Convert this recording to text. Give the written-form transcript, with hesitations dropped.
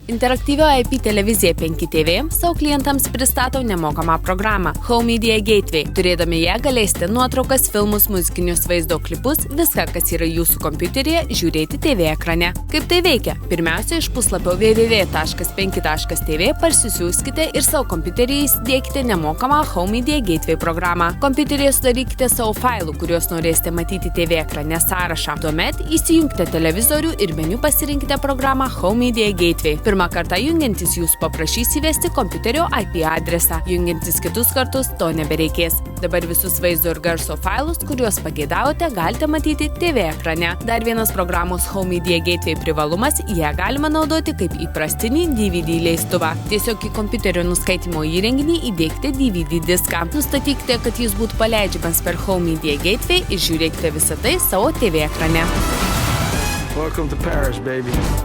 Interaktyvio IP televizija 5TV savo klientams pristato nemokamą programą Home Media Gateway. Turėdami ją galėsite nuotraukas, filmus, muzikinius vaizdo klipus, viską, kas yra jūsų kompiuteryje, žiūrėti TV ekrane. Kaip tai veikia? Pirmiausia, iš puslapio www.5.tv parsisiųskite ir savo kompiuteryje įsidėkite nemokamą Home Media Gateway programą. Kompiuteryje sudarykite savo failų, kuriuos norėsite matyti TV ekrane sąrašą. Tuomet įsijunkite televizorių ir meniu pasirinkite programą Home Media Gateway. Pirmą kartą jungiantis jūs paprašys įvesti kompiuterio IP adresą. Jungiantis kitus kartus to nebereikės. Dabar visus vaizdo ir garso failus, kuriuos pageidavote, galite matyti TV ekrane. Dar vienas programos Home Media Gateway privalumas, ją galima naudoti kaip įprastinį DVD leistuvą. Tiesiog į kompiuterio nuskaitimo įrenginį įdėkite DVD diską. Nustatykite, kad jis būtų paleidžiamas per Home Media Gateway ir žiūrėkite visą tai savo TV ekrane. Welcome to Paris, baby.